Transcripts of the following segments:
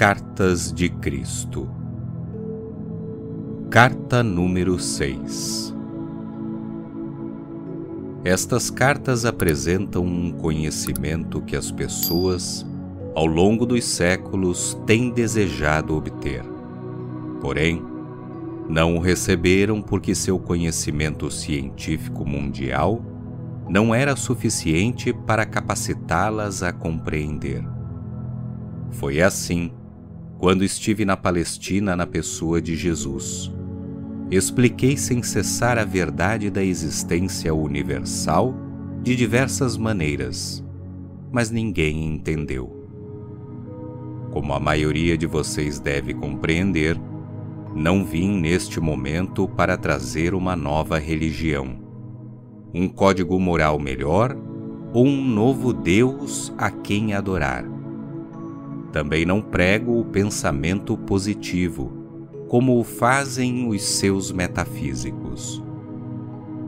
Cartas de Cristo. Carta número 6. Estas cartas apresentam um conhecimento que as pessoas, ao longo dos séculos, têm desejado obter. Porém, não o receberam porque seu conhecimento científico mundial não era suficiente para capacitá-las a compreender. Foi assim quando estive na Palestina na pessoa de Jesus. Expliquei sem cessar a verdade da existência universal de diversas maneiras, mas ninguém entendeu. Como a maioria de vocês deve compreender, não vim neste momento para trazer uma nova religião, um código moral melhor ou um novo Deus a quem adorar. Também não prego o pensamento positivo, como o fazem os seus metafísicos.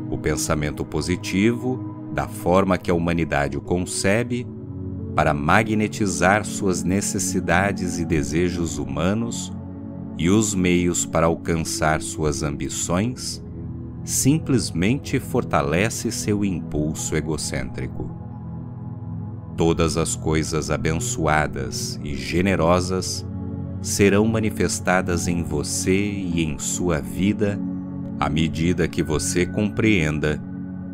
O pensamento positivo, da forma que a humanidade o concebe, para magnetizar suas necessidades e desejos humanos e os meios para alcançar suas ambições, simplesmente fortalece seu impulso egocêntrico. Todas as coisas abençoadas e generosas serão manifestadas em você e em sua vida à medida que você compreenda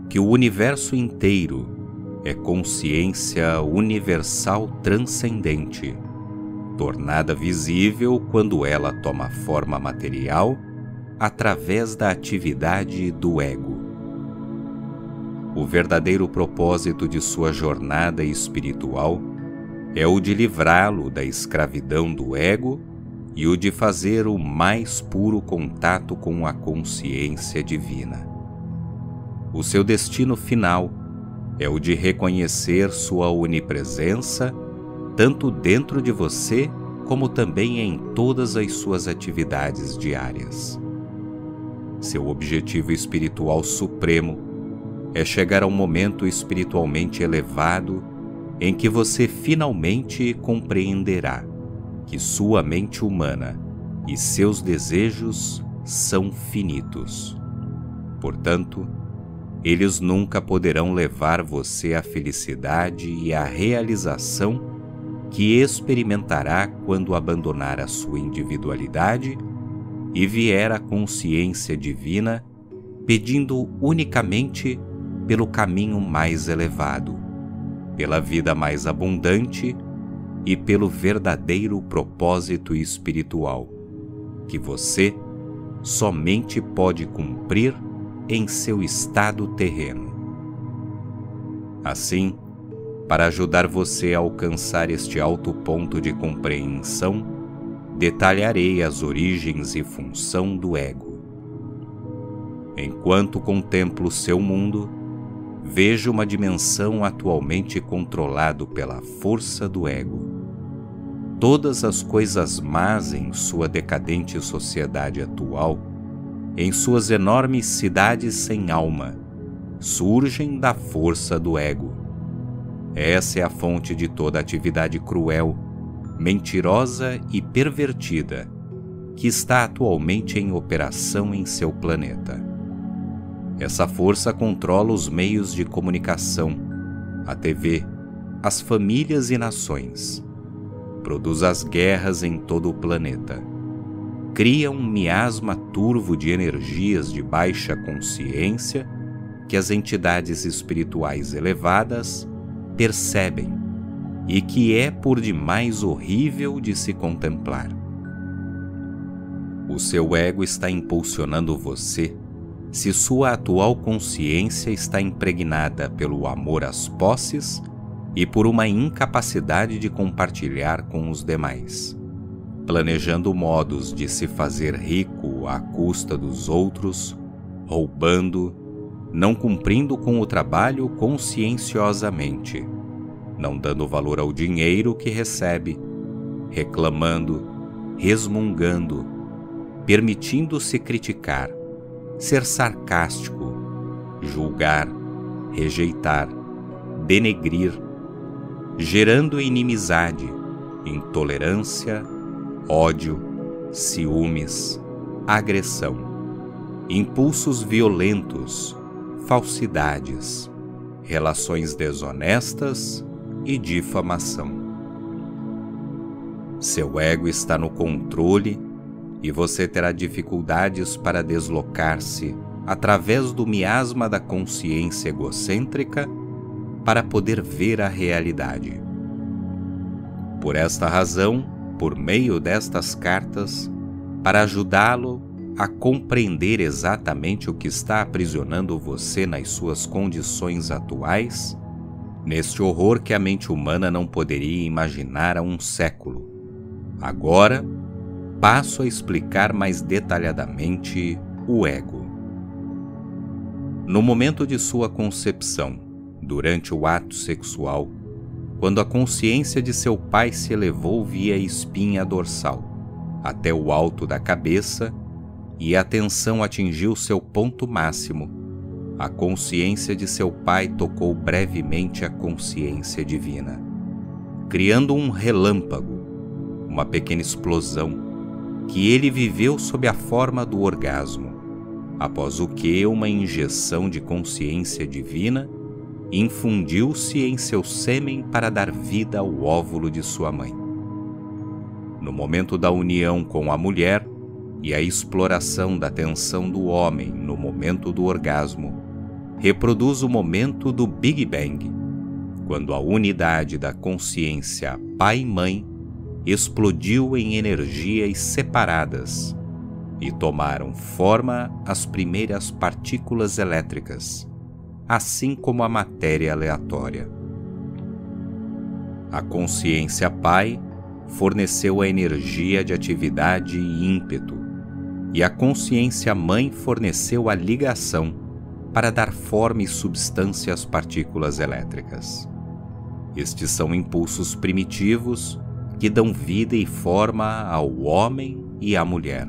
que o universo inteiro é consciência universal transcendente, tornada visível quando ela toma forma material através da atividade do ego. O verdadeiro propósito de sua jornada espiritual é o de livrá-lo da escravidão do ego e o de fazer o mais puro contato com a consciência divina. O seu destino final é o de reconhecer sua onipresença, tanto dentro de você como também em todas as suas atividades diárias. Seu objetivo espiritual supremo é chegar a um momento espiritualmente elevado em que você finalmente compreenderá que sua mente humana e seus desejos são finitos. Portanto, eles nunca poderão levar você à felicidade e à realização que experimentará quando abandonar a sua individualidade e vier à consciência divina, pedindo unicamente pelo caminho mais elevado, pela vida mais abundante e pelo verdadeiro propósito espiritual, que você somente pode cumprir em seu estado terreno. Assim, para ajudar você a alcançar este alto ponto de compreensão, detalharei as origens e função do ego. Enquanto contemplo seu mundo, vejo uma dimensão atualmente controlada pela força do ego. Todas as coisas más em sua decadente sociedade atual, em suas enormes cidades sem alma, surgem da força do ego. Essa é a fonte de toda atividade cruel, mentirosa e pervertida que está atualmente em operação em seu planeta. Essa força controla os meios de comunicação, a TV, as famílias e nações. Produz as guerras em todo o planeta. Cria um miasma turvo de energias de baixa consciência que as entidades espirituais elevadas percebem e que é por demais horrível de se contemplar. O seu ego está impulsionando você se sua atual consciência está impregnada pelo amor às posses e por uma incapacidade de compartilhar com os demais, planejando modos de se fazer rico à custa dos outros, roubando, não cumprindo com o trabalho conscienciosamente, não dando valor ao dinheiro que recebe, reclamando, resmungando, permitindo-se criticar, ser sarcástico, julgar, rejeitar, denegrir, gerando inimizade, intolerância, ódio, ciúmes, agressão, impulsos violentos, falsidades, relações desonestas e difamação. Seu ego está no controle e você terá dificuldades para deslocar-se através do miasma da consciência egocêntrica para poder ver a realidade. Por esta razão, por meio destas cartas, para ajudá-lo a compreender exatamente o que está aprisionando você nas suas condições atuais, neste horror que a mente humana não poderia imaginar há um século, agora passo a explicar mais detalhadamente o ego. No momento de sua concepção, durante o ato sexual, quando a consciência de seu pai se elevou via espinha dorsal até o alto da cabeça e a tensão atingiu seu ponto máximo, a consciência de seu pai tocou brevemente a consciência divina, criando um relâmpago, uma pequena explosão, que ele viveu sob a forma do orgasmo, após o que uma injeção de consciência divina infundiu-se em seu sêmen para dar vida ao óvulo de sua mãe. No momento da união com a mulher e a exploração da tensão do homem no momento do orgasmo, reproduz o momento do Big Bang, quando a unidade da consciência pai-mãe explodiu em energias separadas e tomaram forma as primeiras partículas elétricas, assim como a matéria aleatória. A consciência pai forneceu a energia de atividade e ímpeto, e a consciência mãe forneceu a ligação para dar forma e substância às partículas elétricas. Estes são impulsos primitivos que dão vida e forma ao homem e à mulher.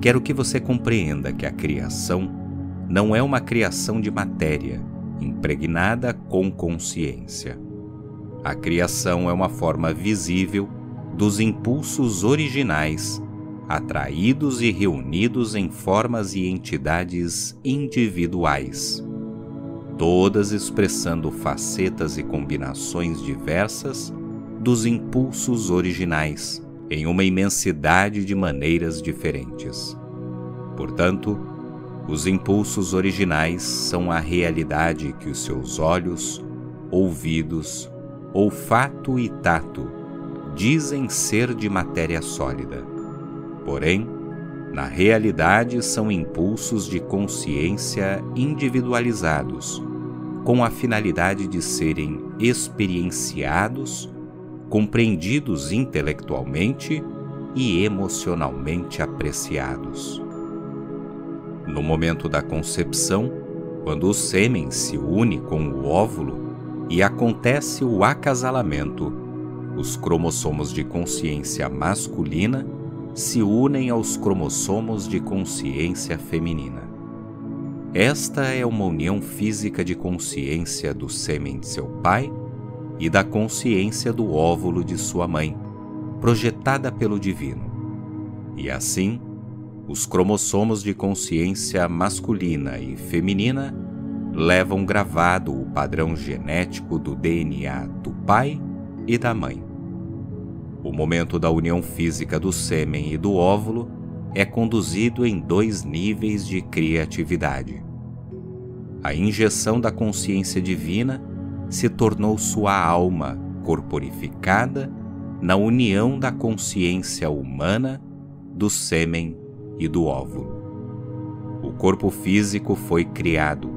Quero que você compreenda que a criação não é uma criação de matéria impregnada com consciência. A criação é uma forma visível dos impulsos originais, atraídos e reunidos em formas e entidades individuais, todas expressando facetas e combinações diversas dos impulsos originais, em uma imensidade de maneiras diferentes. Portanto, os impulsos originais são a realidade que os seus olhos, ouvidos, olfato e tato dizem ser de matéria sólida. Porém, na realidade são impulsos de consciência individualizados, com a finalidade de serem experienciados, compreendidos intelectualmente e emocionalmente apreciados. No momento da concepção, quando o sêmen se une com o óvulo e acontece o acasalamento, os cromossomos de consciência masculina se unem aos cromossomos de consciência feminina. Esta é uma união física de consciência do sêmen de seu pai e da consciência do óvulo de sua mãe, projetada pelo divino. E assim, os cromossomos de consciência masculina e feminina levam gravado o padrão genético do DNA do pai e da mãe. O momento da união física do sêmen e do óvulo é conduzido em 2 níveis de criatividade. A injeção da consciência divina se tornou sua alma corporificada na união da consciência humana, do sêmen e do óvulo. O corpo físico foi criado,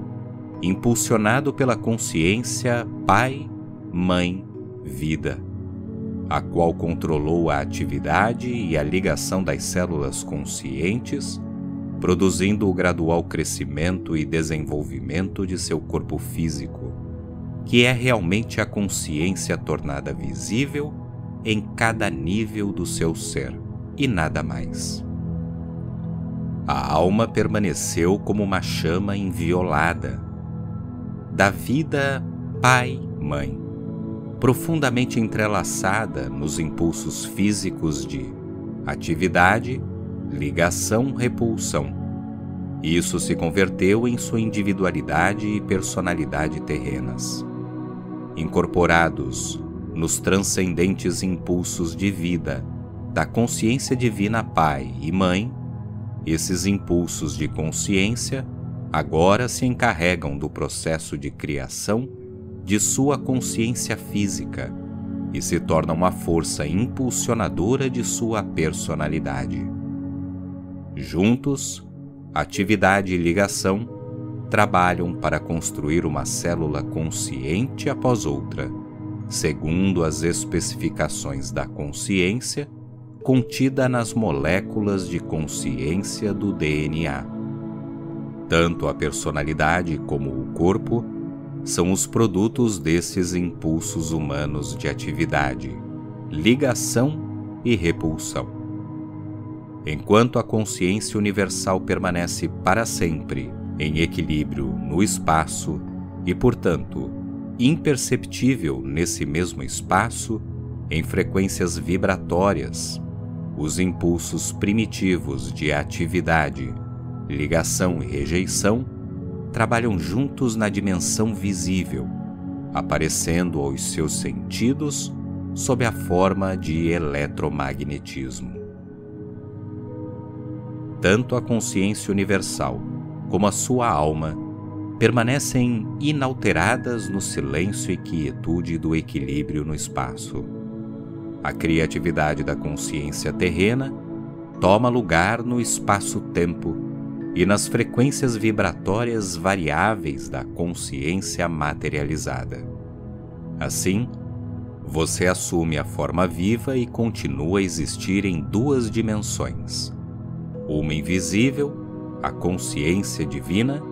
impulsionado pela consciência pai, mãe, vida, a qual controlou a atividade e a ligação das células conscientes, produzindo o gradual crescimento e desenvolvimento de seu corpo físico, que é realmente a consciência tornada visível em cada nível do seu ser, e nada mais. A alma permaneceu como uma chama inviolada, da vida pai-mãe, profundamente entrelaçada nos impulsos físicos de atividade, ligação, repulsão. Isso se converteu em sua individualidade e personalidade terrenas. Incorporados nos transcendentes impulsos de vida da consciência divina Pai e Mãe, esses impulsos de consciência agora se encarregam do processo de criação de sua consciência física e se tornam a força impulsionadora de sua personalidade. Juntos, atividade e ligação trabalham para construir uma célula consciente após outra, segundo as especificações da consciência contida nas moléculas de consciência do DNA. Tanto a personalidade como o corpo são os produtos desses impulsos humanos de atividade, ligação e repulsão. Enquanto a consciência universal permanece para sempre em equilíbrio no espaço e, portanto, imperceptível nesse mesmo espaço, em frequências vibratórias, os impulsos primitivos de atividade, ligação e rejeição trabalham juntos na dimensão visível, aparecendo aos seus sentidos sob a forma de eletromagnetismo. Tanto a consciência universal como a sua alma permanecem inalteradas no silêncio e quietude do equilíbrio no espaço. A criatividade da consciência terrena toma lugar no espaço-tempo e nas frequências vibratórias variáveis da consciência materializada. Assim, você assume a forma viva e continua a existir em duas dimensões: uma invisível, a consciência divina,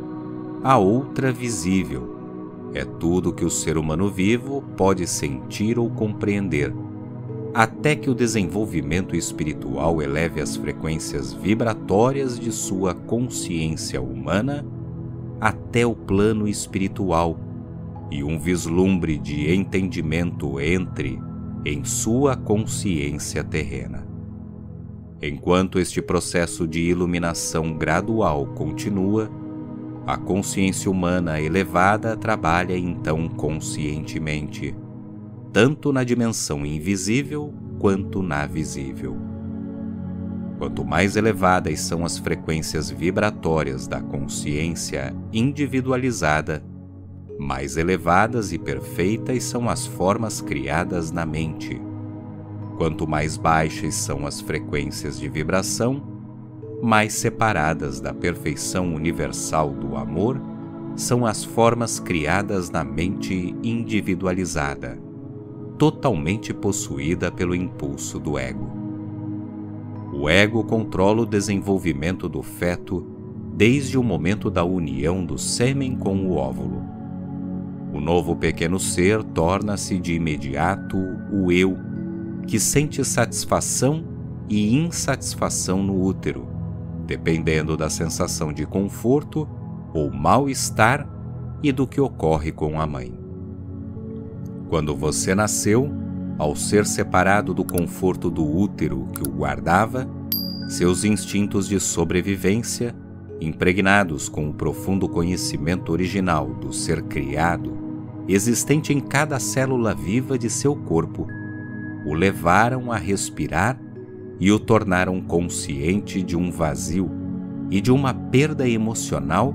a outra visível, é tudo que o ser humano vivo pode sentir ou compreender, até que o desenvolvimento espiritual eleve as frequências vibratórias de sua consciência humana até o plano espiritual e um vislumbre de entendimento entre em sua consciência terrena. Enquanto este processo de iluminação gradual continua, a consciência humana elevada trabalha então conscientemente, tanto na dimensão invisível quanto na visível. Quanto mais elevadas são as frequências vibratórias da consciência individualizada, mais elevadas e perfeitas são as formas criadas na mente. Quanto mais baixas são as frequências de vibração, mais separadas da perfeição universal do amor são as formas criadas na mente individualizada, totalmente possuída pelo impulso do ego. O ego controla o desenvolvimento do feto desde o momento da união do sêmen com o óvulo. O novo pequeno ser torna-se de imediato o eu, que sente satisfação e insatisfação no útero, dependendo da sensação de conforto ou mal-estar e do que ocorre com a mãe. Quando você nasceu, ao ser separado do conforto do útero que o guardava, seus instintos de sobrevivência, impregnados com o profundo conhecimento original do ser criado, existente em cada célula viva de seu corpo, o levaram a respirar e o tornaram consciente de um vazio e de uma perda emocional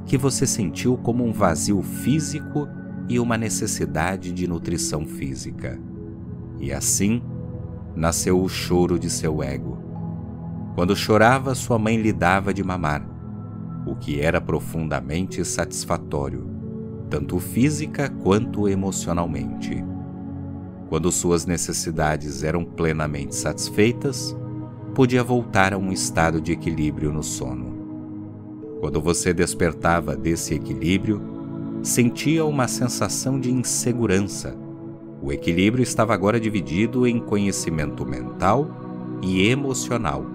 que você sentiu como um vazio físico e uma necessidade de nutrição física. E assim, nasceu o choro de seu ego. Quando chorava, sua mãe lhe dava de mamar, o que era profundamente satisfatório, tanto física quanto emocionalmente. Quando suas necessidades eram plenamente satisfeitas, podia voltar a um estado de equilíbrio no sono. Quando você despertava desse equilíbrio, sentia uma sensação de insegurança. O equilíbrio estava agora dividido em conhecimento mental e emocional.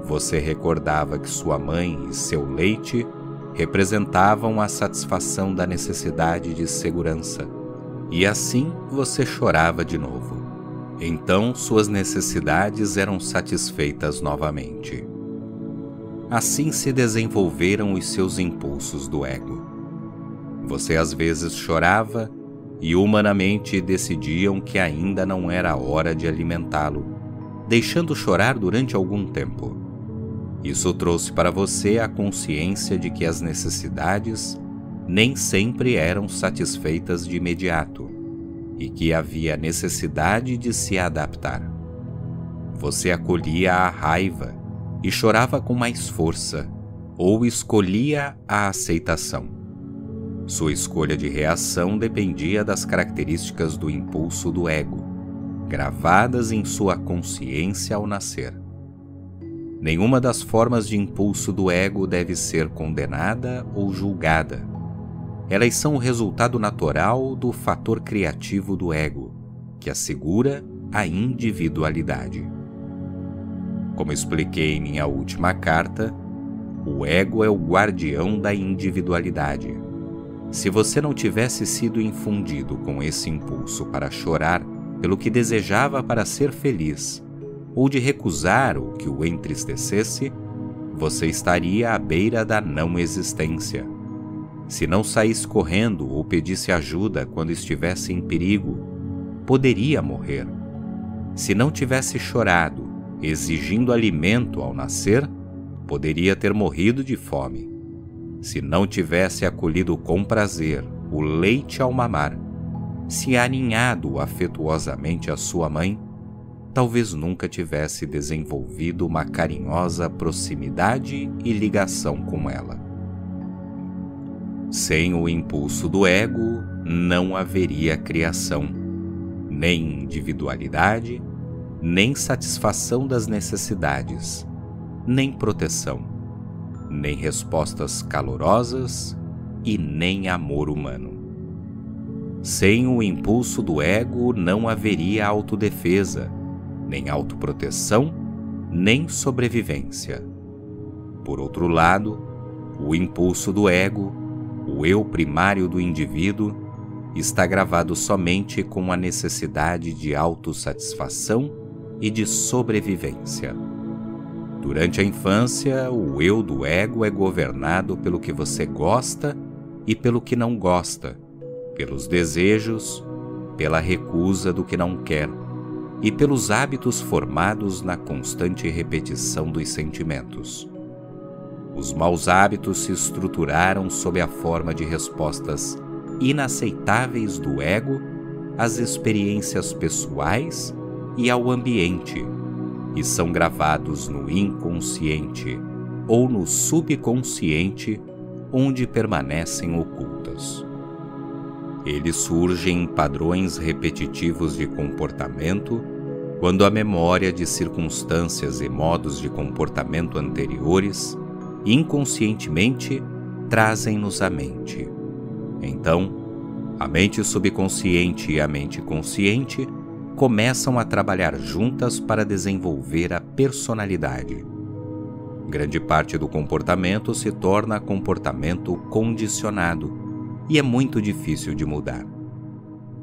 Você recordava que sua mãe e seu leite representavam a satisfação da necessidade de segurança. E assim você chorava de novo. Então suas necessidades eram satisfeitas novamente. Assim se desenvolveram os seus impulsos do ego. Você às vezes chorava e humanamente decidiam que ainda não era hora de alimentá-lo, deixando chorar durante algum tempo. Isso trouxe para você a consciência de que as necessidades nem sempre eram satisfeitas de imediato e que havia necessidade de se adaptar. Você acolhia a raiva e chorava com mais força, ou escolhia a aceitação. Sua escolha de reação dependia das características do impulso do ego, gravadas em sua consciência ao nascer. Nenhuma das formas de impulso do ego deve ser condenada ou julgada. Elas são o resultado natural do fator criativo do ego, que assegura a individualidade. Como expliquei em minha última carta, o ego é o guardião da individualidade. Se você não tivesse sido infundido com esse impulso para chorar pelo que desejava para ser feliz, ou de recusar o que o entristecesse, você estaria à beira da não existência. Se não saísse correndo ou pedisse ajuda quando estivesse em perigo, poderia morrer. Se não tivesse chorado, exigindo alimento ao nascer, poderia ter morrido de fome. Se não tivesse acolhido com prazer o leite ao mamar, se aninhado afetuosamente à sua mãe, talvez nunca tivesse desenvolvido uma carinhosa proximidade e ligação com ela. Sem o impulso do ego, não haveria criação, nem individualidade, nem satisfação das necessidades, nem proteção, nem respostas calorosas e nem amor humano. Sem o impulso do ego não haveria autodefesa, nem autoproteção, nem sobrevivência. Por outro lado, o impulso do ego, o eu primário do indivíduo, está gravado somente com a necessidade de autossatisfação e de sobrevivência. Durante a infância, o eu do ego é governado pelo que você gosta e pelo que não gosta, pelos desejos, pela recusa do que não quer e pelos hábitos formados na constante repetição dos sentimentos. Os maus hábitos se estruturaram sob a forma de respostas inaceitáveis do ego às experiências pessoais e ao ambiente, e são gravados no inconsciente ou no subconsciente, onde permanecem ocultas. Eles surgem em padrões repetitivos de comportamento quando a memória de circunstâncias e modos de comportamento anteriores inconscientemente trazem-nos à mente. Então, a mente subconsciente e a mente consciente começam a trabalhar juntas para desenvolver a personalidade. Grande parte do comportamento se torna comportamento condicionado e é muito difícil de mudar.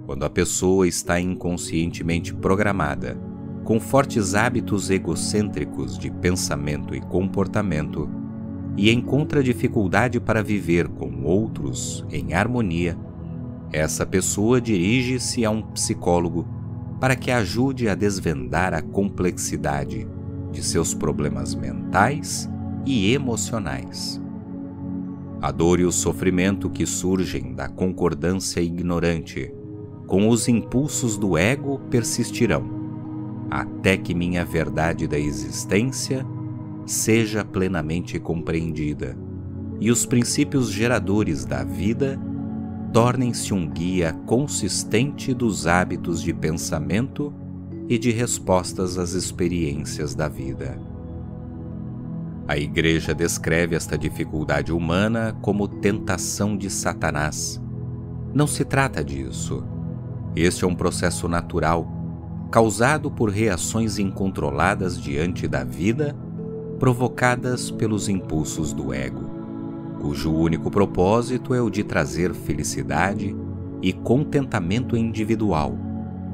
Quando a pessoa está inconscientemente programada, com fortes hábitos egocêntricos de pensamento e comportamento, e encontra dificuldade para viver com outros em harmonia, essa pessoa dirige-se a um psicólogo para que ajude a desvendar a complexidade de seus problemas mentais e emocionais. A dor e o sofrimento que surgem da concordância ignorante com os impulsos do ego persistirão, até que minha verdade da existência seja plenamente compreendida e os princípios geradores da vida tornem-se um guia consistente dos hábitos de pensamento e de respostas às experiências da vida. A Igreja descreve esta dificuldade humana como tentação de Satanás. Não se trata disso. Este é um processo natural, causado por reações incontroladas diante da vida, provocadas pelos impulsos do ego, cujo único propósito é o de trazer felicidade e contentamento individual,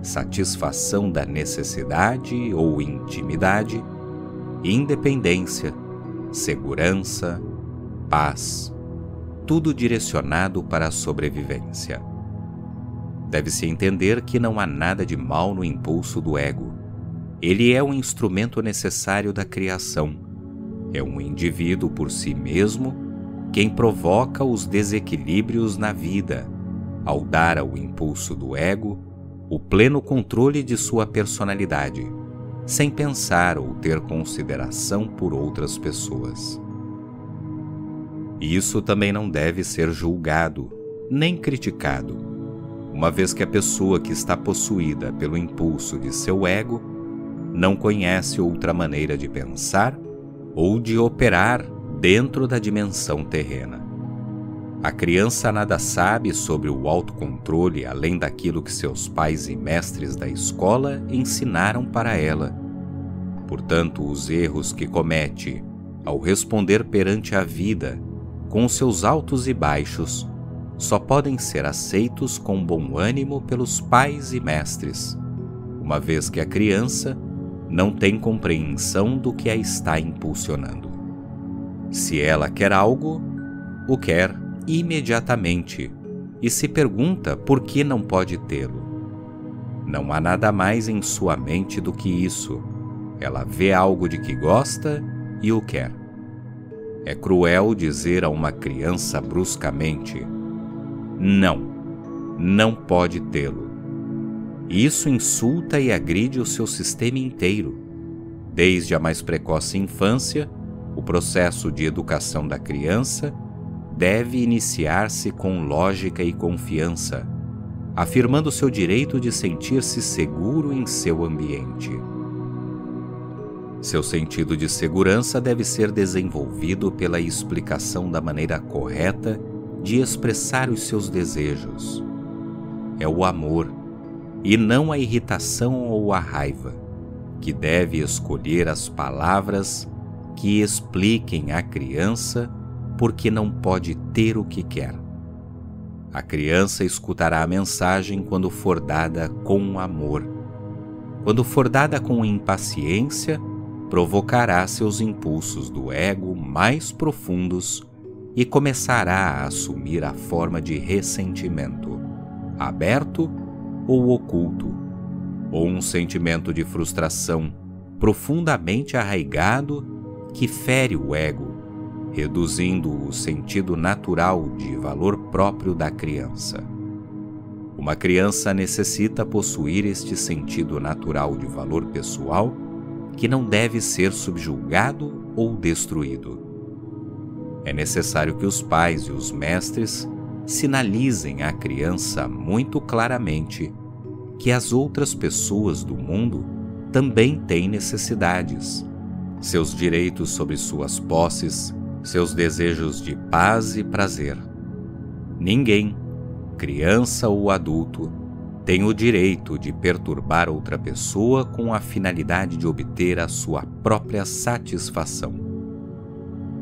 satisfação da necessidade ou intimidade, independência, segurança, paz, tudo direcionado para a sobrevivência. Deve-se entender que não há nada de mal no impulso do ego. Ele é um instrumento necessário da criação. É um indivíduo por si mesmo quem provoca os desequilíbrios na vida, ao dar ao impulso do ego o pleno controle de sua personalidade, sem pensar ou ter consideração por outras pessoas. Isso também não deve ser julgado, nem criticado, uma vez que a pessoa que está possuída pelo impulso de seu ego não conhece outra maneira de pensar ou de operar dentro da dimensão terrena. A criança nada sabe sobre o autocontrole além daquilo que seus pais e mestres da escola ensinaram para ela. Portanto, os erros que comete ao responder perante a vida com seus altos e baixos só podem ser aceitos com bom ânimo pelos pais e mestres, uma vez que a criança não tem compreensão do que a está impulsionando. Se ela quer algo, o quer imediatamente e se pergunta por que não pode tê-lo. Não há nada mais em sua mente do que isso. Ela vê algo de que gosta e o quer. É cruel dizer a uma criança bruscamente: não pode tê-lo. Isso insulta e agride o seu sistema inteiro. Desde a mais precoce infância, o processo de educação da criança deve iniciar-se com lógica e confiança, afirmando seu direito de sentir-se seguro em seu ambiente. Seu sentido de segurança deve ser desenvolvido pela explicação da maneira correta de expressar os seus desejos. É o amor, e não a irritação ou a raiva, que deve escolher as palavras que expliquem à criança por que não pode ter o que quer. A criança escutará a mensagem quando for dada com amor. Quando for dada com impaciência, provocará seus impulsos do ego mais profundos e começará a assumir a forma de ressentimento, aberto ou oculto, ou um sentimento de frustração profundamente arraigado que fere o ego, reduzindo o sentido natural de valor próprio da criança. Uma criança necessita possuir este sentido natural de valor pessoal que não deve ser subjugado ou destruído. É necessário que os pais e os mestres sinalizem à criança muito claramente que as outras pessoas do mundo também têm necessidades, seus direitos sobre suas posses, seus desejos de paz e prazer. Ninguém, criança ou adulto, tem o direito de perturbar outra pessoa com a finalidade de obter a sua própria satisfação.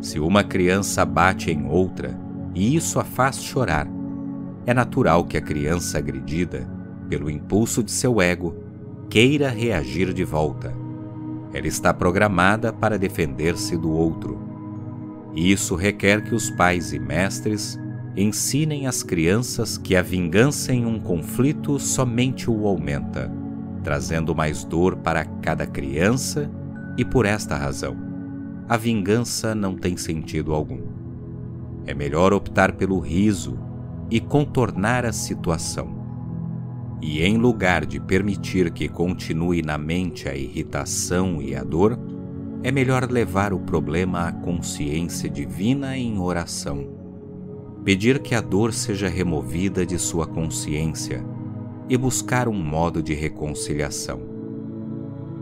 Se uma criança bate em outra e isso a faz chorar, é natural que a criança agredida, pelo impulso de seu ego, queira reagir de volta. Ela está programada para defender-se do outro. Isso requer que os pais e mestres ensinem às crianças que a vingança em um conflito somente o aumenta, trazendo mais dor para cada criança, e por esta razão, a vingança não tem sentido algum. É melhor optar pelo riso e contornar a situação. E em lugar de permitir que continue na mente a irritação e a dor, é melhor levar o problema à consciência divina em oração. Pedir que a dor seja removida de sua consciência e buscar um modo de reconciliação.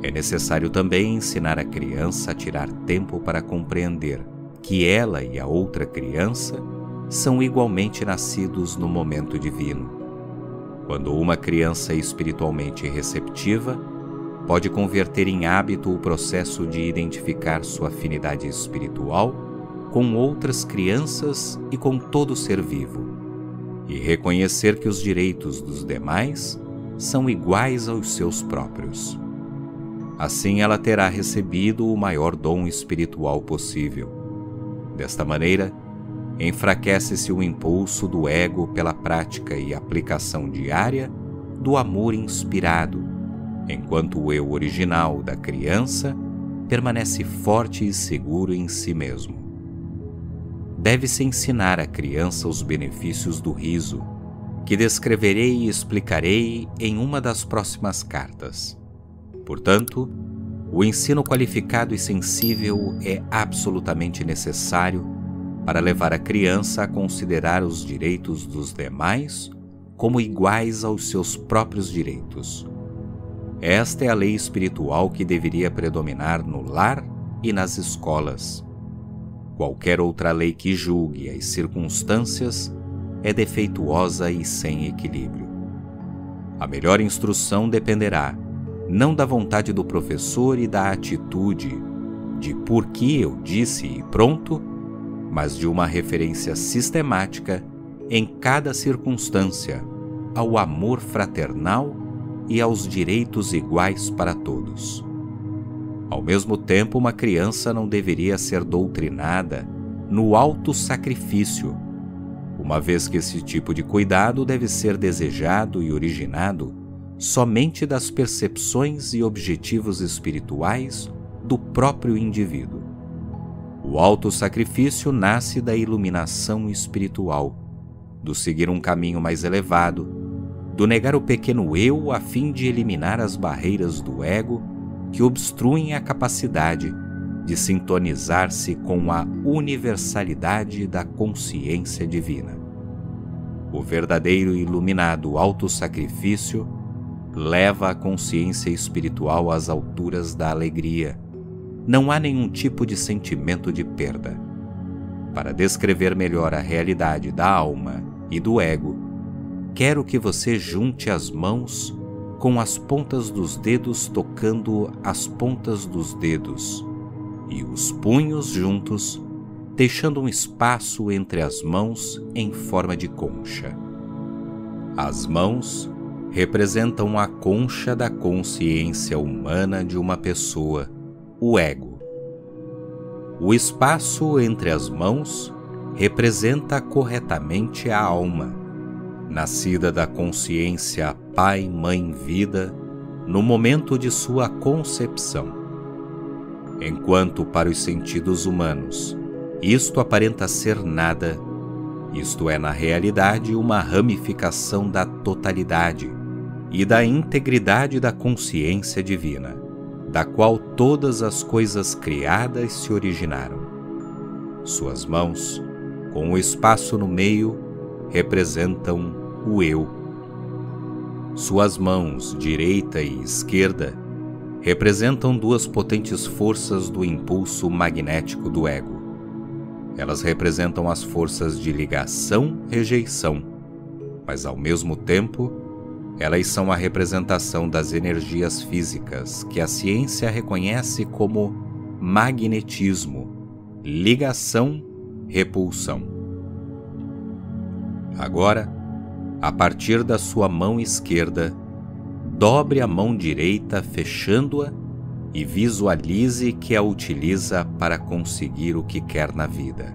É necessário também ensinar a criança a tirar tempo para compreender que ela e a outra criança são igualmente nascidos no momento divino. Quando uma criança é espiritualmente receptiva, pode converter em hábito o processo de identificar sua afinidade espiritual com outras crianças e com todo ser vivo, e reconhecer que os direitos dos demais são iguais aos seus próprios. Assim ela terá recebido o maior dom espiritual possível. Desta maneira, enfraquece-se o impulso do ego pela prática e aplicação diária do amor inspirado, enquanto o eu original da criança permanece forte e seguro em si mesmo. Deve-se ensinar à criança os benefícios do riso, que descreverei e explicarei em uma das próximas cartas. Portanto, o ensino qualificado e sensível é absolutamente necessário para levar a criança a considerar os direitos dos demais como iguais aos seus próprios direitos. Esta é a lei espiritual que deveria predominar no lar e nas escolas. Qualquer outra lei que julgue as circunstâncias é defeituosa e sem equilíbrio. A melhor instrução dependerá não da vontade do professor e da atitude de por que eu disse e pronto, mas de uma referência sistemática em cada circunstância ao amor fraternal e aos direitos iguais para todos. Ao mesmo tempo, uma criança não deveria ser doutrinada no autossacrifício, uma vez que esse tipo de cuidado deve ser desejado e originado somente das percepções e objetivos espirituais do próprio indivíduo. O autossacrifício nasce da iluminação espiritual, do seguir um caminho mais elevado, do negar o pequeno eu a fim de eliminar as barreiras do ego que obstruem a capacidade de sintonizar-se com a universalidade da consciência divina. O verdadeiro e iluminado autossacrifício leva a consciência espiritual às alturas da alegria. Não há nenhum tipo de sentimento de perda. Para descrever melhor a realidade da alma e do ego, quero que você junte as mãos com as pontas dos dedos tocando as pontas dos dedos e os punhos juntos, deixando um espaço entre as mãos em forma de concha. As mãos representam a concha da consciência humana de uma pessoa, o ego. O espaço entre as mãos representa corretamente a alma, nascida da consciência Pai, Mãe, Vida, no momento de sua concepção. Enquanto para os sentidos humanos isto aparenta ser nada, isto é na realidade uma ramificação da totalidade e da integridade da consciência divina, da qual todas as coisas criadas se originaram. Suas mãos, com o espaço no meio, representam o eu. Suas mãos, direita e esquerda, representam duas potentes forças do impulso magnético do ego. Elas representam as forças de ligação-rejeição, mas ao mesmo tempo, elas são a representação das energias físicas que a ciência reconhece como magnetismo, ligação, repulsão. Agora, a partir da sua mão esquerda, dobre a mão direita fechando-a e visualize que a utiliza para conseguir o que quer na vida.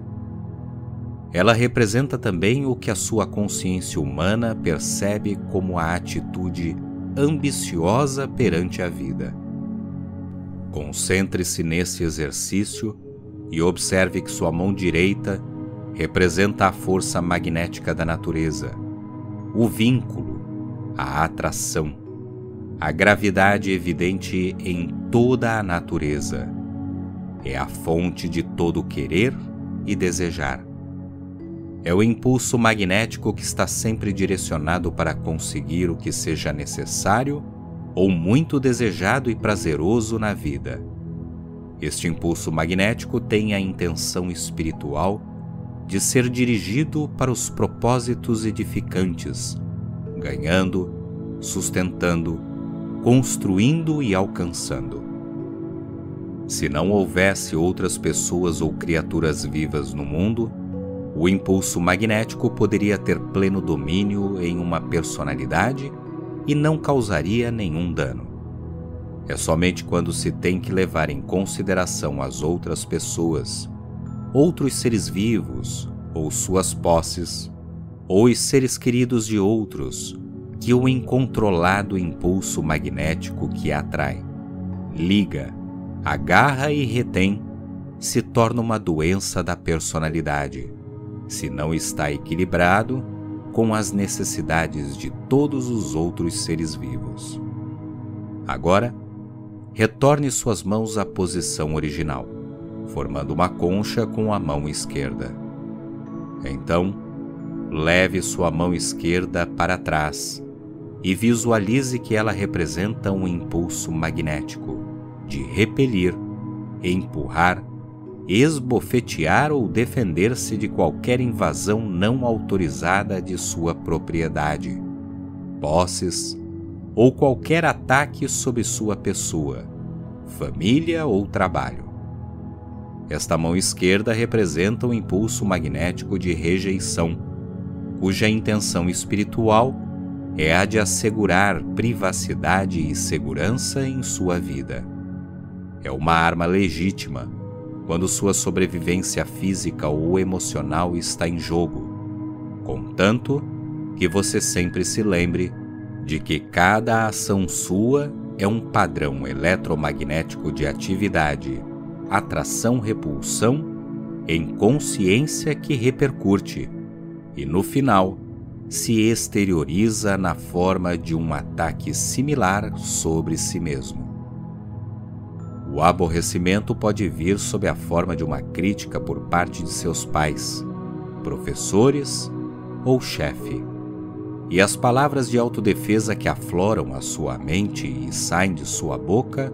Ela representa também o que a sua consciência humana percebe como a atitude ambiciosa perante a vida. Concentre-se nesse exercício e observe que sua mão direita representa a força magnética da natureza, o vínculo, a atração, a gravidade evidente em toda a natureza. É a fonte de todo querer e desejar. É o impulso magnético que está sempre direcionado para conseguir o que seja necessário ou muito desejado e prazeroso na vida. Este impulso magnético tem a intenção espiritual de ser dirigido para os propósitos edificantes, ganhando, sustentando, construindo e alcançando. Se não houvesse outras pessoas ou criaturas vivas no mundo, o impulso magnético poderia ter pleno domínio em uma personalidade e não causaria nenhum dano. É somente quando se tem que levar em consideração as outras pessoas, outros seres vivos, ou suas posses, ou os seres queridos de outros, que o incontrolado impulso magnético que atrai, liga, agarra e retém, se torna uma doença da personalidade, se não está equilibrado com as necessidades de todos os outros seres vivos. Agora, retorne suas mãos à posição original, formando uma concha com a mão esquerda. Então, leve sua mão esquerda para trás e visualize que ela representa um impulso magnético de repelir, empurrar, esbofetear ou defender-se de qualquer invasão não autorizada de sua propriedade, posses ou qualquer ataque sobre sua pessoa, família ou trabalho. Esta mão esquerda representa um impulso magnético de rejeição, cuja intenção espiritual é a de assegurar privacidade e segurança em sua vida. É uma arma legítima quando sua sobrevivência física ou emocional está em jogo, contanto que você sempre se lembre de que cada ação sua é um padrão eletromagnético de atividade, atração-repulsão, em consciência que repercute e, no final, se exterioriza na forma de um ataque similar sobre si mesmo. O aborrecimento pode vir sob a forma de uma crítica por parte de seus pais, professores ou chefe. E as palavras de autodefesa que afloram a sua mente e saem de sua boca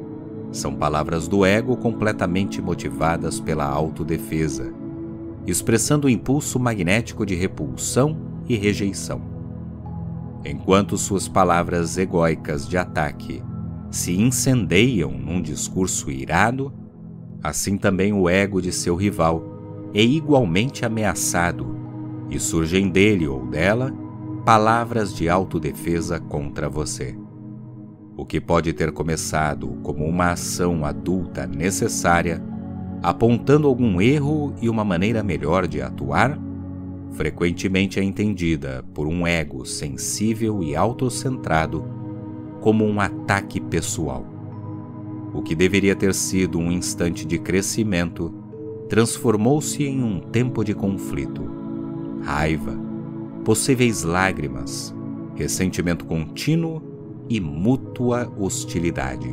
são palavras do ego completamente motivadas pela autodefesa, expressando o impulso magnético de repulsão e rejeição. Enquanto suas palavras egóicas de ataque se incendeiam num discurso irado, assim também o ego de seu rival é igualmente ameaçado e surgem dele ou dela palavras de autodefesa contra você. O que pode ter começado como uma ação adulta necessária, apontando algum erro e uma maneira melhor de atuar, frequentemente é entendida por um ego sensível e autocentrado como um ataque pessoal. O que deveria ter sido um instante de crescimento transformou-se em um tempo de conflito, raiva, possíveis lágrimas, ressentimento contínuo e mútua hostilidade.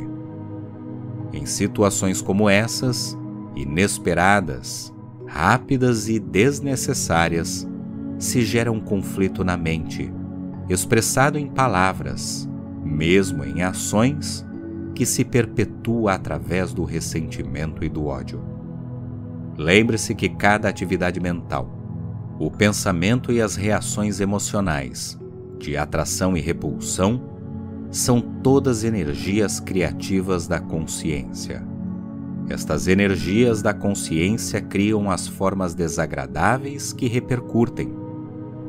Em situações como essas, inesperadas, rápidas e desnecessárias, se gera um conflito na mente, expressado em palavras, mesmo em ações, que se perpetua através do ressentimento e do ódio. Lembre-se que cada atividade mental, o pensamento e as reações emocionais, de atração e repulsão, são todas energias criativas da consciência. Estas energias da consciência criam as formas desagradáveis que repercutem,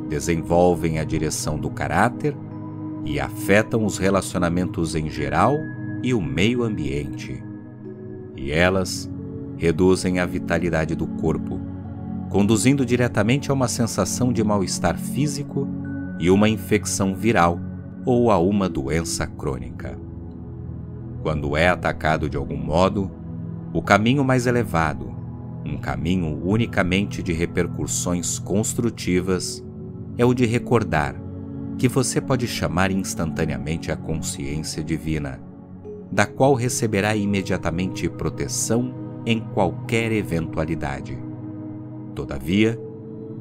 desenvolvem a direção do caráter e afetam os relacionamentos em geral e o meio ambiente. E elas reduzem a vitalidade do corpo, conduzindo diretamente a uma sensação de mal-estar físico e uma infecção viral ou a uma doença crônica. Quando é atacado de algum modo, o caminho mais elevado, um caminho unicamente de repercussões construtivas, é o de recordar que você pode chamar instantaneamente a consciência divina, da qual receberá imediatamente proteção em qualquer eventualidade. Todavia,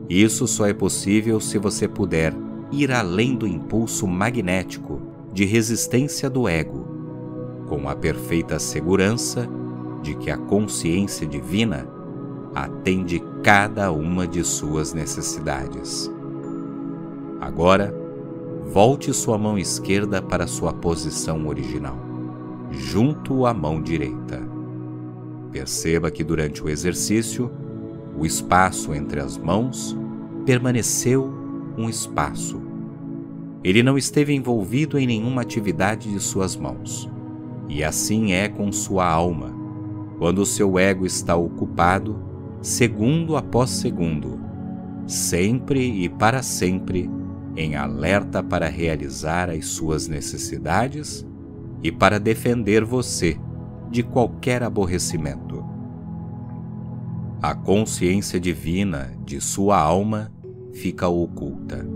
isso só é possível se você puder ir além do impulso magnético de resistência do ego, com a perfeita segurança de que a consciência divina atende cada uma de suas necessidades. Agora, volte sua mão esquerda para sua posição original, junto à mão direita. Perceba que durante o exercício, o espaço entre as mãos permaneceu um espaço. Ele não esteve envolvido em nenhuma atividade de suas mãos. E assim é com sua alma, quando o seu ego está ocupado, segundo após segundo, sempre e para sempre, em alerta para realizar as suas necessidades e para defender você de qualquer aborrecimento. A consciência divina de sua alma fica oculta,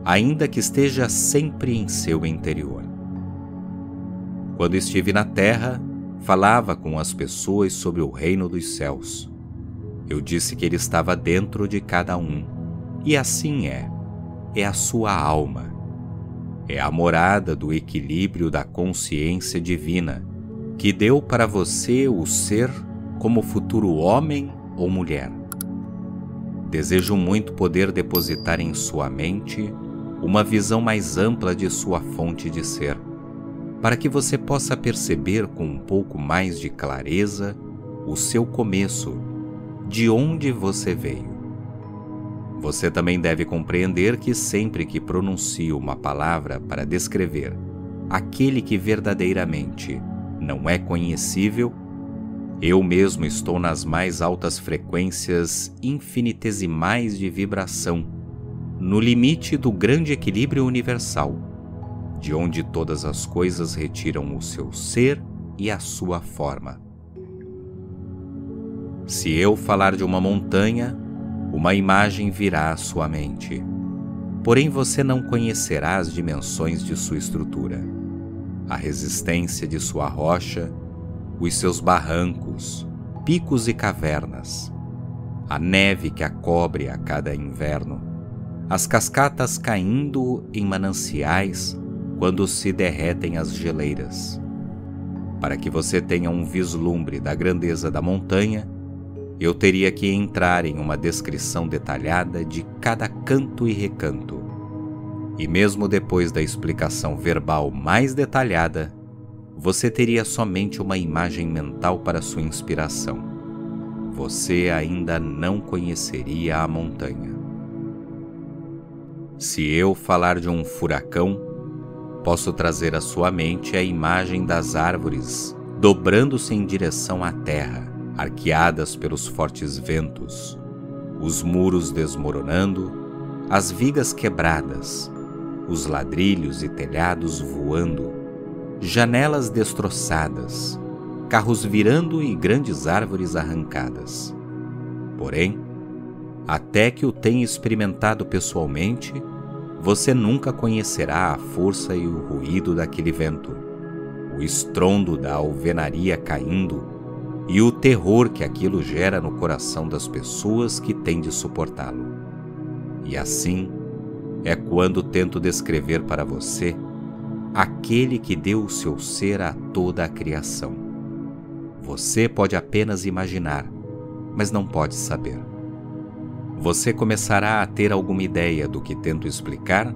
ainda que esteja sempre em seu interior. Quando estive na terra, falava com as pessoas sobre o reino dos céus. Eu disse que ele estava dentro de cada um, e assim é a sua alma. É a morada do equilíbrio da consciência divina, que deu para você o ser como futuro homem ou mulher. Desejo muito poder depositar em sua mente uma visão mais ampla de sua fonte de ser, para que você possa perceber com um pouco mais de clareza o seu começo, de onde você veio. Você também deve compreender que sempre que pronuncio uma palavra para descrever aquele que verdadeiramente não é conhecível, eu mesmo estou nas mais altas frequências infinitesimais de vibração, no limite do grande equilíbrio universal, de onde todas as coisas retiram o seu ser e a sua forma. Se eu falar de uma montanha, uma imagem virá à sua mente, porém você não conhecerá as dimensões de sua estrutura, a resistência de sua rocha, os seus barrancos, picos e cavernas, a neve que a cobre a cada inverno, as cascatas caindo em mananciais quando se derretem as geleiras. Para que você tenha um vislumbre da grandeza da montanha, eu teria que entrar em uma descrição detalhada de cada canto e recanto. E mesmo depois da explicação verbal mais detalhada, você teria somente uma imagem mental para sua inspiração. Você ainda não conheceria a montanha. Se eu falar de um furacão, posso trazer à sua mente a imagem das árvores dobrando-se em direção à terra, arqueadas pelos fortes ventos, os muros desmoronando, as vigas quebradas, os ladrilhos e telhados voando, janelas destroçadas, carros virando e grandes árvores arrancadas. Porém, até que o tenha experimentado pessoalmente, você nunca conhecerá a força e o ruído daquele vento, o estrondo da alvenaria caindo e o terror que aquilo gera no coração das pessoas que têm de suportá-lo. E assim é quando tento descrever para você aquele que deu o seu ser a toda a criação. Você pode apenas imaginar, mas não pode saber. Você começará a ter alguma ideia do que tento explicar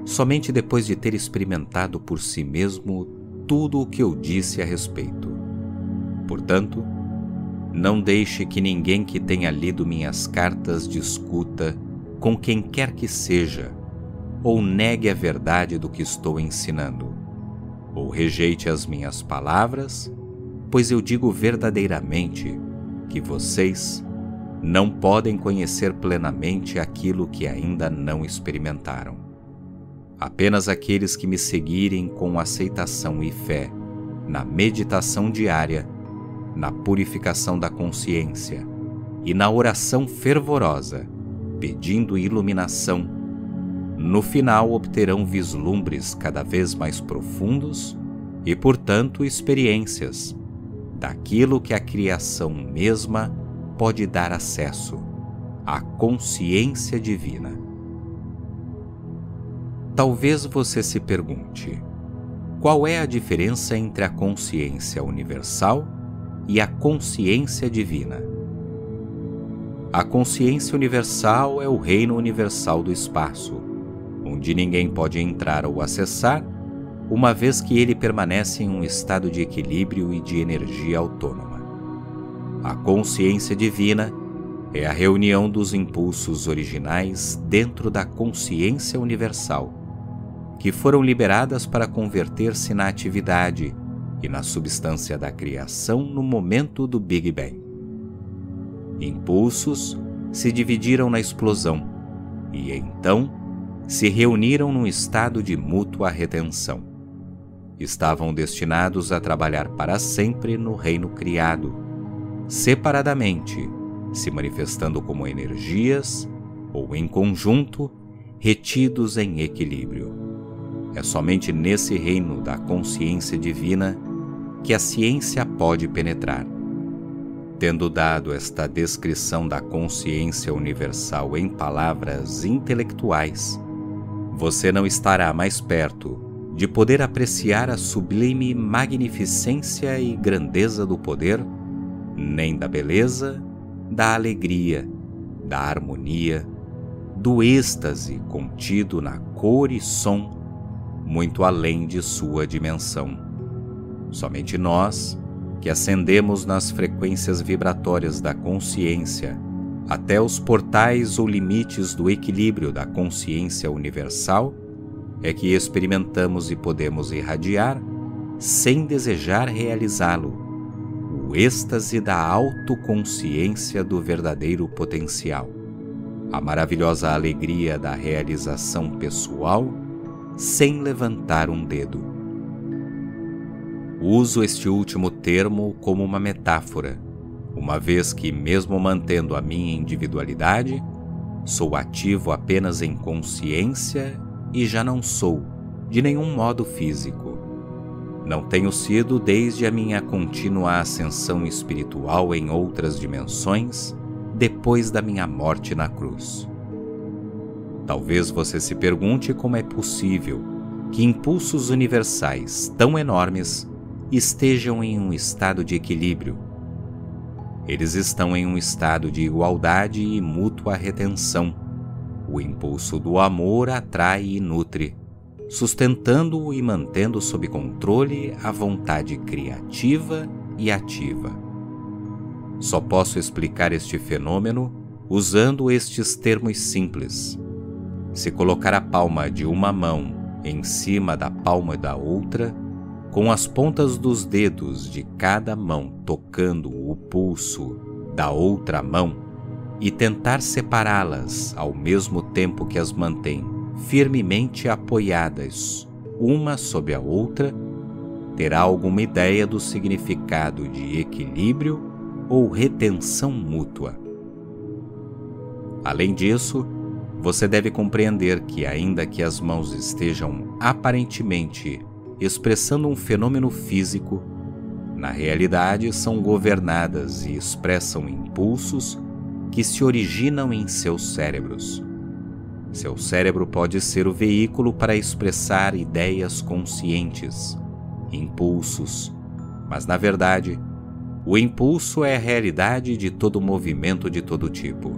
somente depois de ter experimentado por si mesmo tudo o que eu disse a respeito. Portanto, não deixe que ninguém que tenha lido minhas cartas discuta com quem quer que seja, ou negue a verdade do que estou ensinando, ou rejeite as minhas palavras, pois eu digo verdadeiramente que vocês não podem conhecer plenamente aquilo que ainda não experimentaram. Apenas aqueles que me seguirem com aceitação e fé na meditação diária, na purificação da consciência e na oração fervorosa, pedindo iluminação, no final obterão vislumbres cada vez mais profundos e, portanto, experiências daquilo que a criação mesma pode dar acesso, à consciência divina. Talvez você se pergunte: qual é a diferença entre a consciência universal e a consciência divina? A consciência universal é o reino universal do espaço, onde ninguém pode entrar ou acessar, uma vez que ele permanece em um estado de equilíbrio e de energia autônoma. A consciência divina é a reunião dos impulsos originais dentro da consciência universal, que foram liberadas para converter-se na atividade e na substância da criação no momento do Big Bang. Impulsos se dividiram na explosão e, então, se reuniram num estado de mútua retenção. Estavam destinados a trabalhar para sempre no reino criado, separadamente, se manifestando como energias ou em conjunto, retidos em equilíbrio. É somente nesse reino da consciência divina que a ciência pode penetrar. Tendo dado esta descrição da consciência universal em palavras intelectuais, você não estará mais perto de poder apreciar a sublime magnificência e grandeza do poder, nem da beleza, da alegria, da harmonia, do êxtase contido na cor e som, muito além de sua dimensão. Somente nós, que ascendemos nas frequências vibratórias da consciência até os portais ou limites do equilíbrio da consciência universal, é que experimentamos e podemos irradiar, sem desejar realizá-lo, o êxtase da autoconsciência do verdadeiro potencial, a maravilhosa alegria da realização pessoal, sem levantar um dedo. Uso este último termo como uma metáfora, uma vez que, mesmo mantendo a minha individualidade, sou ativo apenas em consciência e já não sou, de nenhum modo físico. Não tenho sido desde a minha contínua ascensão espiritual em outras dimensões, depois da minha morte na cruz. Talvez você se pergunte como é possível que impulsos universais tão enormes estejam em um estado de equilíbrio. Eles estão em um estado de igualdade e mútua retenção. O impulso do amor atrai e nutre, sustentando-o e mantendo sob controle a vontade criativa e ativa. Só posso explicar este fenômeno usando estes termos simples. Se colocar a palma de uma mão em cima da palma da outra, com as pontas dos dedos de cada mão tocando o pulso da outra mão, e tentar separá-las ao mesmo tempo que as mantém firmemente apoiadas uma sobre a outra, terá alguma ideia do significado de equilíbrio ou retenção mútua. Além disso, você deve compreender que, ainda que as mãos estejam aparentemente expressando um fenômeno físico, na realidade são governadas e expressam impulsos que se originam em seus cérebros. Seu cérebro pode ser o veículo para expressar ideias conscientes, impulsos, mas na verdade, o impulso é a realidade de todo movimento de todo tipo,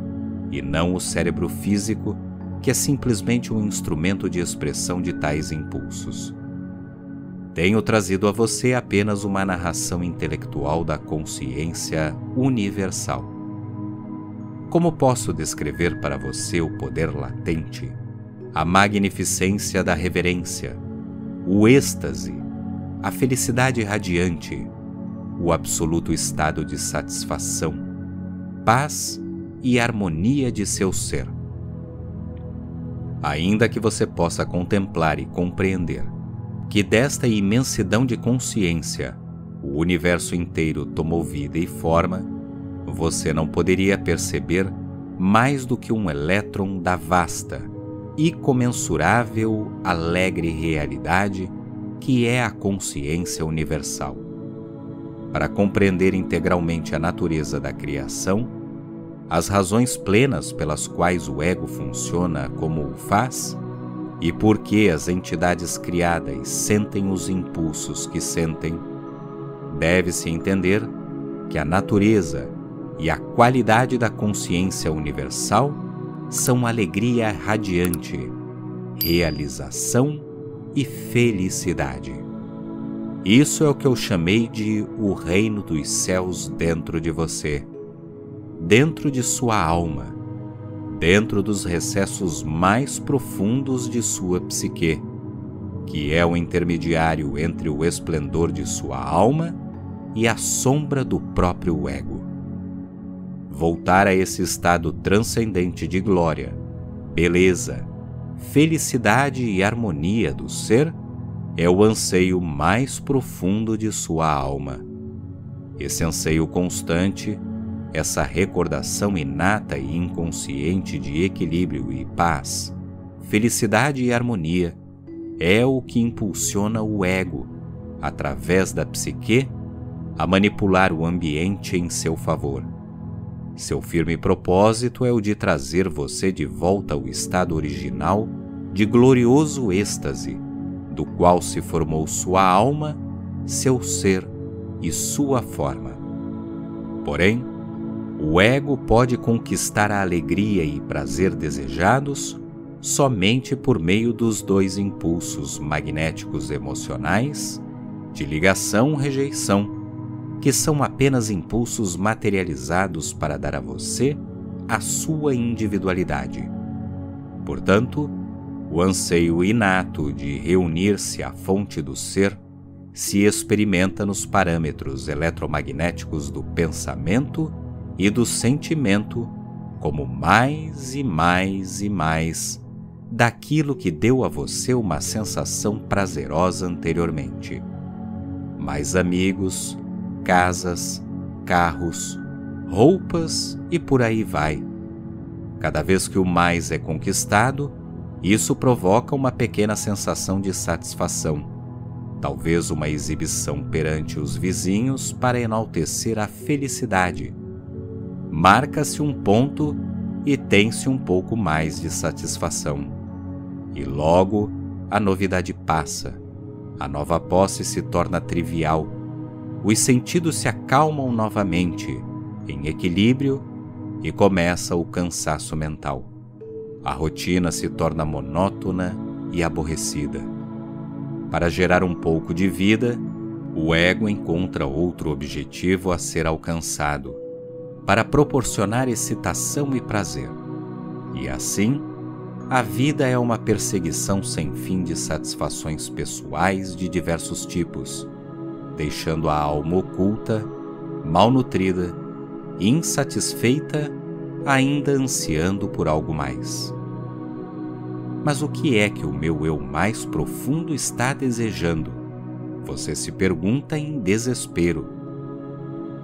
e não o cérebro físico, que é simplesmente um instrumento de expressão de tais impulsos. Tenho trazido a você apenas uma narração intelectual da consciência universal. Como posso descrever para você o poder latente, a magnificência da reverência, o êxtase, a felicidade radiante, o absoluto estado de satisfação, paz e harmonia de seu ser? Ainda que você possa contemplar e compreender que desta imensidão de consciência o universo inteiro tomou vida e forma, você não poderia perceber mais do que um elétron da vasta, incomensurável, alegre realidade que é a consciência universal. Para compreender integralmente a natureza da criação, as razões plenas pelas quais o ego funciona como o faz, e por que as entidades criadas sentem os impulsos que sentem, deve-se entender que a natureza e a qualidade da consciência universal são alegria radiante, realização e felicidade. Isso é o que eu chamei de o reino dos céus dentro de você, dentro de sua alma, dentro dos recessos mais profundos de sua psique, que é o intermediário entre o esplendor de sua alma e a sombra do próprio ego. Voltar a esse estado transcendente de glória, beleza, felicidade e harmonia do ser é o anseio mais profundo de sua alma. Esse anseio constante, essa recordação inata e inconsciente de equilíbrio e paz, felicidade e harmonia, é o que impulsiona o ego, através da psique, a manipular o ambiente em seu favor. Seu firme propósito é o de trazer você de volta ao estado original de glorioso êxtase, do qual se formou sua alma, seu ser e sua forma. Porém, o ego pode conquistar a alegria e prazer desejados somente por meio dos dois impulsos magnéticos emocionais de ligação-rejeição, que são apenas impulsos materializados para dar a você a sua individualidade. Portanto, o anseio inato de reunir-se à fonte do ser se experimenta nos parâmetros eletromagnéticos do pensamento e do sentimento como mais e mais e mais daquilo que deu a você uma sensação prazerosa anteriormente. Mais amigos, casas, carros, roupas e por aí vai. Cada vez que o mais é conquistado, isso provoca uma pequena sensação de satisfação, talvez uma exibição perante os vizinhos para enaltecer a felicidade. Marca-se um ponto e tem-se um pouco mais de satisfação. E logo a novidade passa, a nova posse se torna trivial, os sentidos se acalmam novamente, em equilíbrio, e começa o cansaço mental. A rotina se torna monótona e aborrecida. Para gerar um pouco de vida, o ego encontra outro objetivo a ser alcançado, para proporcionar excitação e prazer. E assim, a vida é uma perseguição sem fim de satisfações pessoais de diversos tipos, deixando a alma oculta, malnutrida, insatisfeita, ainda ansiando por algo mais. Mas o que é que o meu eu mais profundo está desejando? Você se pergunta em desespero.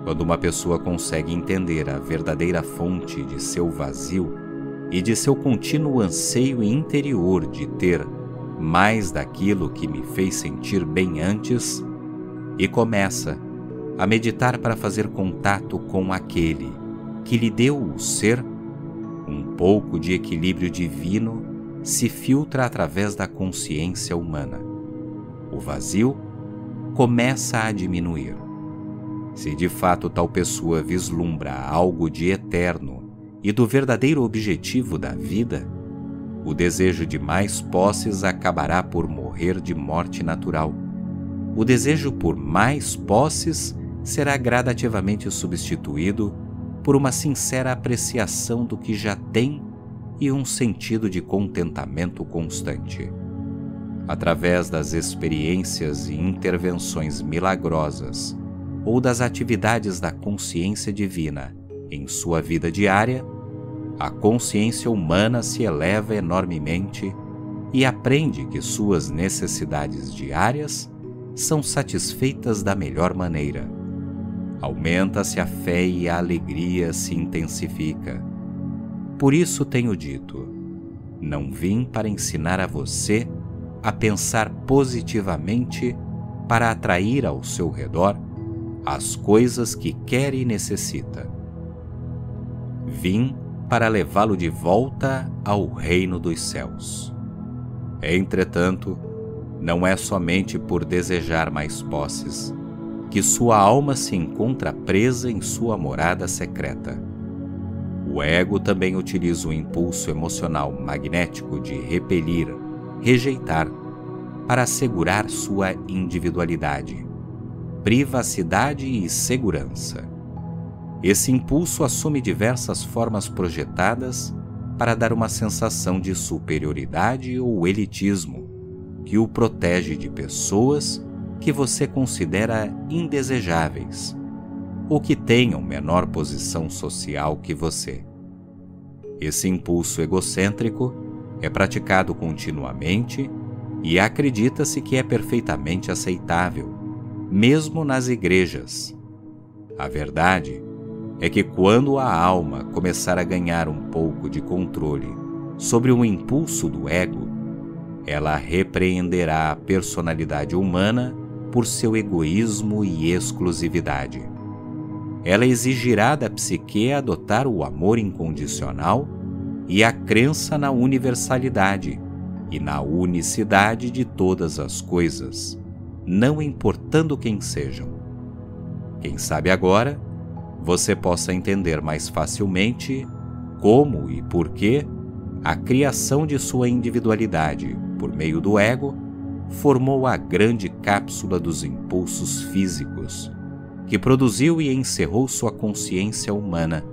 Quando uma pessoa consegue entender a verdadeira fonte de seu vazio e de seu contínuo anseio interior de ter mais daquilo que me fez sentir bem antes, e começa a meditar para fazer contato com aquele que lhe deu o ser, um pouco de equilíbrio divino se filtra através da consciência humana. O vazio começa a diminuir. Se de fato tal pessoa vislumbra algo de eterno e do verdadeiro objetivo da vida, o desejo de mais posses acabará por morrer de morte natural. O desejo por mais posses será gradativamente substituído por uma sincera apreciação do que já tem e um sentido de contentamento constante. Através das experiências e intervenções milagrosas ou das atividades da consciência divina em sua vida diária, a consciência humana se eleva enormemente e aprende que suas necessidades diárias são satisfeitas da melhor maneira. Aumenta-se a fé e a alegria se intensifica. Por isso tenho dito, não vim para ensinar a você a pensar positivamente para atrair ao seu redor as coisas que quer e necessita. Vim para levá-lo de volta ao reino dos céus. Entretanto, não é somente por desejar mais posses que sua alma se encontra presa em sua morada secreta. O ego também utiliza o impulso emocional magnético de repelir, rejeitar, para assegurar sua individualidade, privacidade e segurança. Esse impulso assume diversas formas projetadas para dar uma sensação de superioridade ou elitismo, que o protege de pessoas que você considera indesejáveis ou que tenham menor posição social que você. Esse impulso egocêntrico é praticado continuamente e acredita-se que é perfeitamente aceitável, mesmo nas igrejas. A verdade é que quando a alma começar a ganhar um pouco de controle sobre o impulso do ego, ela repreenderá a personalidade humana por seu egoísmo e exclusividade. Ela exigirá da psique adotar o amor incondicional e a crença na universalidade e na unicidade de todas as coisas, não importando quem sejam. Quem sabe agora você possa entender mais facilmente como e por que a criação de sua individualidade por meio do ego formou a grande cápsula dos impulsos físicos, que produziu e encerrou sua consciência humana,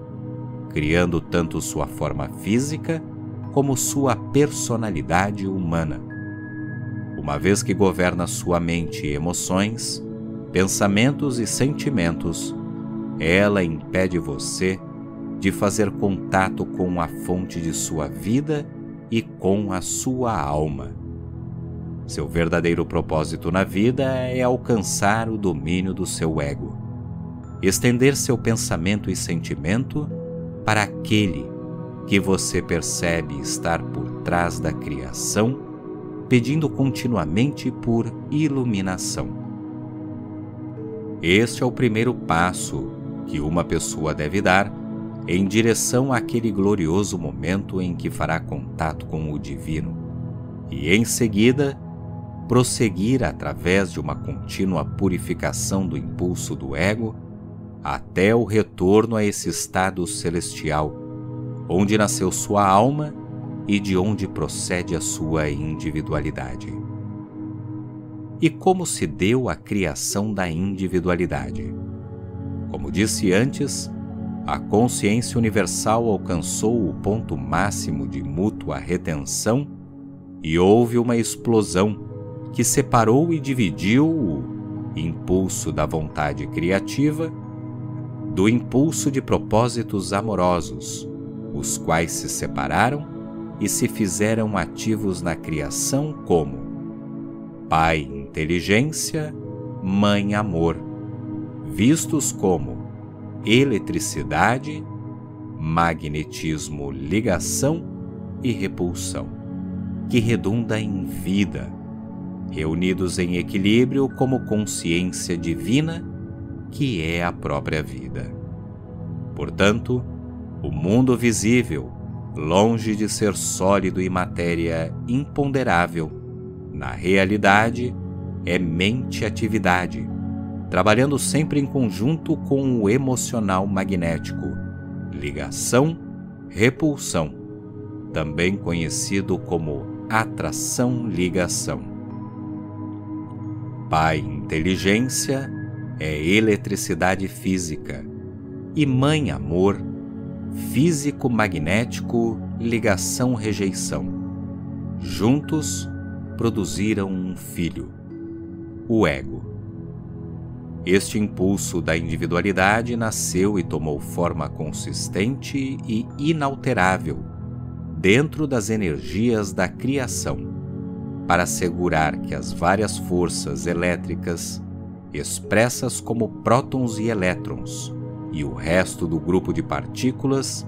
criando tanto sua forma física como sua personalidade humana. Uma vez que governa sua mente e emoções, pensamentos e sentimentos, ela impede você de fazer contato com a fonte de sua vida e com a sua alma. Seu verdadeiro propósito na vida é alcançar o domínio do seu ego, estender seu pensamento e sentimento para aquele que você percebe estar por trás da criação, pedindo continuamente por iluminação. Este é o primeiro passo que uma pessoa deve dar em direção àquele glorioso momento em que fará contato com o divino, e em seguida prosseguir através de uma contínua purificação do impulso do ego até o retorno a esse estado celestial, onde nasceu sua alma e de onde procede a sua individualidade. E como se deu a criação da individualidade? Como disse antes, a consciência universal alcançou o ponto máximo de mútua retenção e houve uma explosão que separou e dividiu o impulso da vontade criativa do impulso de propósitos amorosos, os quais se separaram e se fizeram ativos na criação como Pai inteligência, Mãe amor, vistos como eletricidade, magnetismo ligação e repulsão, que redunda em vida, reunidos em equilíbrio como consciência divina, que é a própria vida. Portanto, o mundo visível, longe de ser sólido e matéria imponderável, na realidade é mente-atividade, trabalhando sempre em conjunto com o emocional magnético, ligação-repulsão, também conhecido como atração-ligação. Pai inteligência é eletricidade física e Mãe amor, físico-magnético ligação-rejeição. Juntos produziram um filho, o ego. Este impulso da individualidade nasceu e tomou forma consistente e inalterável dentro das energias da criação, para assegurar que as várias forças elétricas, expressas como prótons e elétrons, e o resto do grupo de partículas,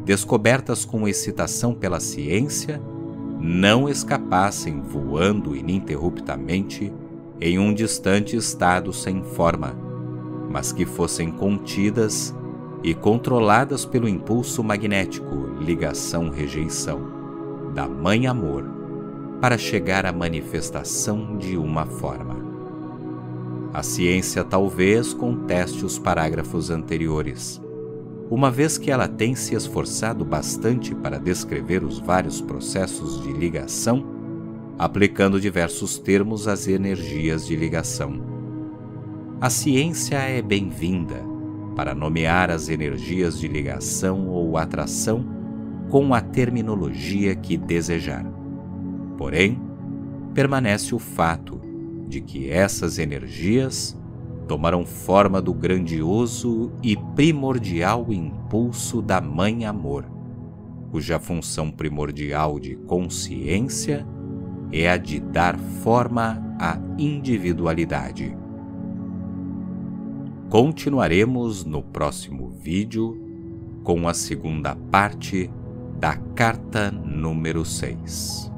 descobertas com excitação pela ciência, não escapassem voando ininterruptamente em um distante estado sem forma, mas que fossem contidas e controladas pelo impulso magnético ligação-rejeição da Mãe Amor, para chegar à manifestação de uma forma. A ciência talvez conteste os parágrafos anteriores, uma vez que ela tem se esforçado bastante para descrever os vários processos de ligação, aplicando diversos termos às energias de ligação. A ciência é bem-vinda para nomear as energias de ligação ou atração com a terminologia que desejar. Porém, permanece o fato de que essas energias tomaram forma do grandioso e primordial impulso da Mãe Amor, cuja função primordial de consciência é a de dar forma à individualidade. Continuaremos no próximo vídeo com a segunda parte da carta número 6.